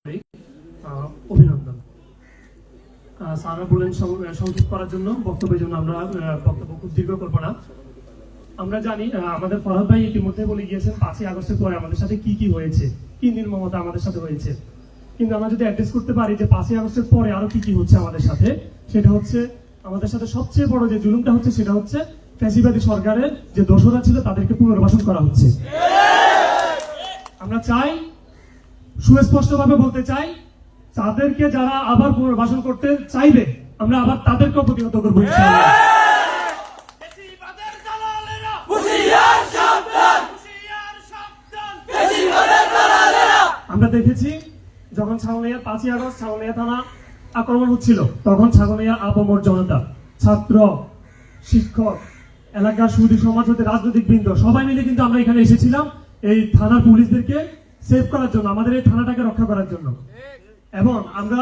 অভিনন্দন। স্যাররা বললেন সংক্ষেপ করার জন্য, বক্তব্যের জন্য আমরা বক্তব্য খুব দীর্ঘ করবো না। আমরা জানি আমাদের ফরহাদ ভাই ইতিমধ্যে বলে গিয়েছেন 5ই আগস্টের পরে আমাদের সাথে কি কি হয়েছে, কি নির্মমতা আমাদের সাথে হয়েছে। কিন্তু আমরা যদি অ্যাড্রেস করতে পারি যে 5ই আগস্টের পরে আরো কি কি হচ্ছে আমাদের সাথে, সেটা হচ্ছে আমাদের সাথে সবচেয়ে বড় যে জুলুমটা হচ্ছে সেটা হচ্ছে ফ্যাসিবাদী সরকারের যে দোষরা ছিল তাদেরকে পুনর্বাসন করা হচ্ছে। আমরা চাই, সুস্পষ্টভাবে বলতে চাই, তাদেরকে যারা আবার পুনর্বাসন করতে চাইবে আমরা আবার তাদেরকে প্রতিহত করবো ইনশাআল্লাহ। আমরা দেখেছি যখন ছাগলনাইয়ার 5ই আগস্ট ছাগলনাইয়া থানা আক্রমণ হচ্ছিল, তখন ছাগলনাইয়ার আপামর জনতা, ছাত্র, শিক্ষক, এলাকার সুধী সমাজ হতে রাজনৈতিক বৃন্দ সবাই মিলে কিন্তু আমরা এখানে এসেছিলাম এই থানার পুলিশদেরকে সেভ করার জন্য, আমাদের এই থানাটাকে রক্ষা করার জন্য। এবং আমরা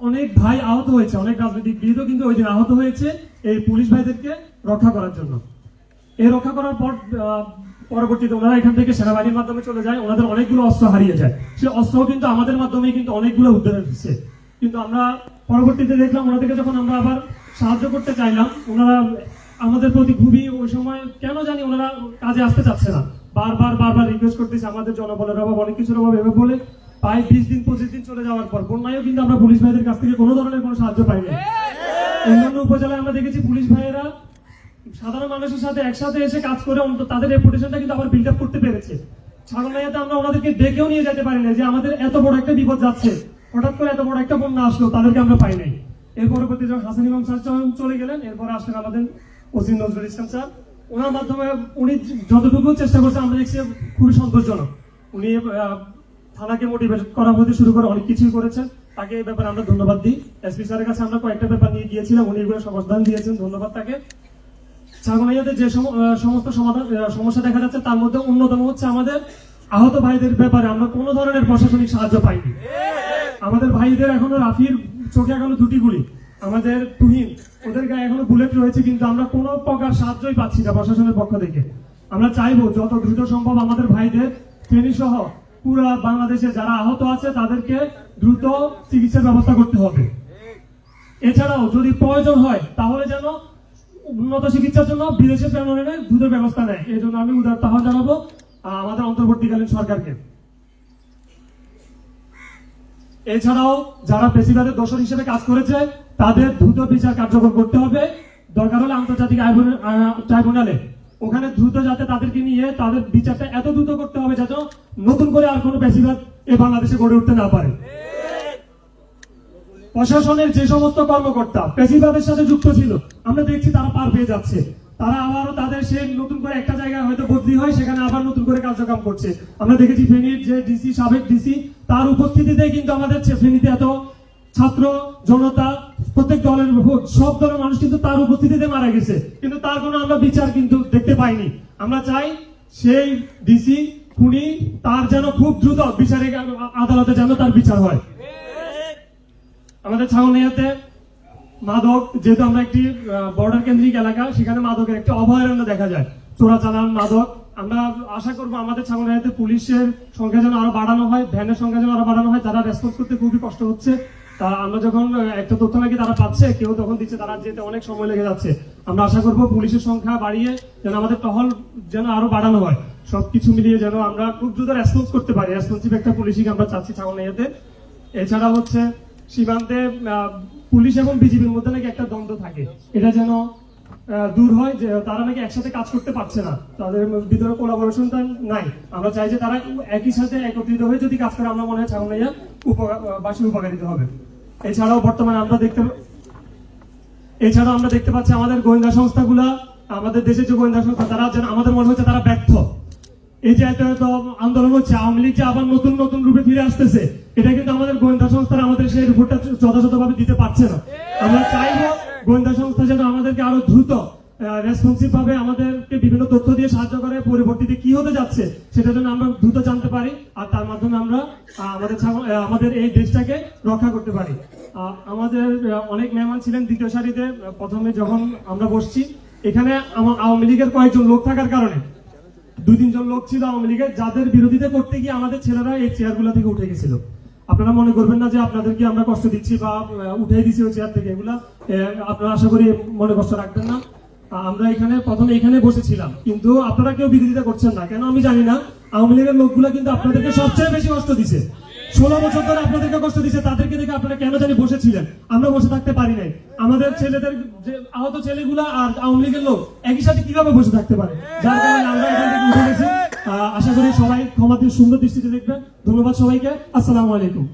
অনেক ভাই আহত হয়েছে, অনেক রাজনৈতিক বৃন্দ কিন্তু ওই দিন আহত হয়েছে এই পুলিশ ভাইদেরকে রক্ষা করার জন্য। এই রক্ষা করার পর পরবর্তীতে ওনারা এখান থেকে সেনাবাহিনীর মাধ্যমে চলে যায়, ওনাদের অনেকগুলো অস্ত্র হারিয়ে যায়। সে অস্ত্র কিন্তু আমাদের মাধ্যমে কিন্তু অনেকগুলো উদ্ধার হচ্ছে। কিন্তু আমরা পরবর্তীতে দেখলাম ওনাদেরকে যখন আমরা আবার সাহায্য করতে চাইলাম, ওনারা আমাদের প্রতি খুবই ওই সময় কেন জানি ওনারা কাজে আসতে চাচ্ছে না। বারবার রিকোয়েস্ট করতেছে, আমাদের জনবলের অভাব, অনেক কিছুর অভাব এভাবে বলে প্রায় 20 দিন 25 দিন চলে যাওয়ার পর বন্যায়ও কিন্তু আমরা পুলিশ ভাইদের কাছ থেকে কোনো ধরনের কোনো সাহায্য পাইনি। অন্যান্য উপজেলায় আমরা দেখেছি পুলিশ ভাইয়েরা সাধারণ মানুষের সাথে একসাথে এসে কাজ করে তাদের রেপুটেশনটা কিন্তু আবার বিল্ড আপ করতে পেরেছে। ছাগলনাইয়াতে আমরা ওনাদেরকে ডেকেও নিয়ে যেতে পারি না যে আমাদের এত বড় একটা বিপদ যাচ্ছে, হঠাৎ করে এত বড় একটা বন্যা আসলো, তাদেরকে আমরা পাই নাই। এর পরবর্তী যখন হাসান ইমাম স্যার চলে গেলেন, এরপরে আসলেন আমাদের ওসি নজরুল ইসলাম স্যার। ওনার মাধ্যমে উনি যতটুকু চেষ্টা করছেন আমরা দেখছি খুবই সন্তোষজনক। উনি থানাকে মোটিভেট করা হতে শুরু করে অনেক কিছুই করেছেন, তাকে এই ব্যাপারে আমরা ধন্যবাদ দিই। এসপি স্যারের কাছে আমরা কয়েকটা ব্যাপার নিয়ে গিয়েছিলাম, উনি এগুলো সমাধান দিয়েছেন, ধন্যবাদ তাকে। ছাগলনাইয়াতে যে সমস্ত সমস্যা দেখা যাচ্ছে তার মধ্যে অন্যতম হচ্ছে আমাদের আহত ভাইদের ব্যাপারে আমরা কোনো ধরনের প্রশাসনিক সাহায্য পাইনি। আমাদের ভাইদের এখনো রাফির চোখে এখনো 2টি গুলি, আমাদের তুহিন ওদের গায়ে এখনো বুলেট রয়েছে, কিন্তু আমরা কোনো প্রকার সাহায্যই পাচ্ছি না প্রশাসনের পক্ষ থেকে। আমরা চাইবো যত দ্রুত সম্ভব আমাদের ভাইদের ফেনী সহ পুরা বাংলাদেশে যারা আহত আছে তাদেরকে দ্রুত চিকিৎসার ব্যবস্থা করতে হবে। এছাড়াও যদি প্রয়োজন হয় তাহলে যেন উন্নত চিকিৎসার জন্য বিদেশে প্রেরণের দ্রুত ব্যবস্থা নেয়। এই জন্য আমি উদারতা আহ্বান জানাবো আমাদের অন্তর্বর্তীকালীন সরকারকে। এছাড়াও যারা ফ্যাসিবাদের দোষর হিসেবে কাজ করেছে তাদের দ্রুত বিচার কার্যকর করতে হবে, দরকার হলে আন্তর্জাতিক ট্রাইব্যুনালে, ওখানে দ্রুত যাতে তাদেরকে নিয়ে তাদের বিচারটা এত দ্রুত করতে হবে যাতে নতুন করে আর কোনো ফ্যাসিবাদ এই বাংলাদেশে গড়ে উঠতে না পারে। প্রশাসনের যে সমস্ত কর্মকর্তা ফ্যাসিবাদের সাথে যুক্ত ছিল আমরা দেখছি তারা পার পেয়ে যাচ্ছে, তারা আবারও তাদের সে নতুন করে একটা জায়গায় হয়তো বদলি হয়, সেখানে আবার নতুন করে কার্যক্রম করছে। আমরা দেখেছি ফেনীর যে ডিসি, সাবেক ডিসি, তার উপস্থিতিতে কিন্তু আমাদের ফেনীতে এত ছাত্র জনতা, প্রত্যেক দলের সব দলের মানুষ কিন্তু তার উপস্থিতিতে মারা গেছে, কিন্তু তার কোনো আমরা বিচার কিন্তু দেখতে পাইনি। আমরা চাই সেই ডিসি খুনি তার যেন খুব দ্রুত বিচারিক আদালতে যেন তার বিচার হয়। আমাদের ছাগলনাইয়াতে মাদক, যেহেতু আমরা একটি বর্ডার কেন্দ্রিক এলাকা, সেখানে মাদকের একটি অভয়ারণ্য দেখা যায়, চোরাচালান মাদক। আমরা আশা করবো আমাদের ছাগলনাইয়াতে পুলিশের সংখ্যা যেন আরো বাড়ানো হয়, ভ্যানের সংখ্যা যেন আরো বাড়ানো হয়। তারা রেসপন্স করতে খুবই কষ্ট হচ্ছে। তা আমরা যখন একটা তথ্য নাকি তারা পাচ্ছে, কেউ তখন দিচ্ছে, তারা যেতে অনেক সময় লেগে যাচ্ছে। আমরা আশা করবো পুলিশের সংখ্যা বাড়িয়ে যেন আমাদের টহল যেন আরো বাড়ানো হয়, সবকিছু মিলিয়ে যেন আমরা খুব দ্রুত রেসপন্স করতে পারি। রেসপন্সিভ একটা পুলিশিং আমরা চাচ্ছি ছাগলনাইয়াতে। এছাড়া হচ্ছে সীমান্তে পুলিশ এবং বিজিবির মধ্যে নাকি একটা দ্বন্দ্ব থাকে, এটা যেন দূর হয়, যে তারা নাকি একসাথে কাজ করতে পারছে না, তাদের ভিতরে কোলাবোরেশনটা নাই। আমরা চাই যে তারা একই সাথে একত্রিত হয়ে যদি কাজ করে, আমরা মনে হয় ছাগলনাইয়া বাসী উপকারিত হবে। এছাড়াও বর্তমানে আমরা দেখতে পাচ্ছি আমাদের গোয়েন্দা সংস্থাগুলা, আমাদের দেশের যে গোয়েন্দা সংস্থা, তারা যেন আমাদের মনে হচ্ছে তারা ব্যর্থ। এই যে এত আন্দোলন হচ্ছে, আওয়ামী লীগ যে আবার নতুন নতুন রূপে ফিরে আসতেছে, এটা কিন্তু আমাদের গোয়েন্দা সংস্থারা আমাদের সেই রিপোর্টটা যথাযথভাবে দিতে পারছে না। আমরা চাইবো গোয়েন্দা সংস্থা যেন আমাদেরকে আরো দ্রুত রেসপন্সিভ ভাবে আমাদেরকে বিভিন্ন তথ্য দিয়ে সাহায্য করে, পরবর্তীতে কি হতে যাচ্ছে সেটা যেন আমরা দ্রুত জানতে পারি, আর তার মাধ্যমে আমরা আমাদের এই দেশটাকে রক্ষা করতে পারি। আমাদের অনেক মেহমান ছিলেন দ্বিতীয় সারিতে। প্রথমে যখন আমরা বসছি, এখানে আওয়ামী লীগের কয়েকজন লোক থাকার কারণে 2-3 জন লোক ছিল আওয়ামী লীগের, যাদের বিরোধিতা করতে গিয়ে আমাদের ছেলেরা এই চেয়ারগুলো থেকে উঠে গেছিল। আপনারা মনে করবেন না যে আপনাদেরকে আমরা কষ্ট দিচ্ছি বা উঠাই দিচ্ছি ওই চেয়ার থেকে, এগুলা আপনারা আশা করি মনে কষ্ট রাখবেন না। আমরা প্রথমে এখানে বসেছিলাম, কিন্তু আপনারা কেউ বিরোধিতা করছেন না কেন আমি জানি না। আওয়ামী লীগের লোকগুলা কিন্তু আপনাদেরকে সবচেয়ে বেশি কষ্ট দিছে, 16 বছর ধরে আপনাদেরকে কষ্ট দিছে। তাদেরকে দেখে আপনারা কেন জানি বসেছিলেন, আমরা বসে থাকতে পারি নাই। আমাদের ছেলেদের যে আহত ছেলেগুলা আর আওয়ামী লীগের লোক একই সাথে কিভাবে বসে থাকতে পারে, যার কারণে আমরা এখান থেকে উঠে গেছি। আশা করি সবাই ক্ষমা দিয়ে সুন্দর দৃষ্টিতে দেখবেন। ধন্যবাদ সবাইকে, আসসালামু আলাইকুম।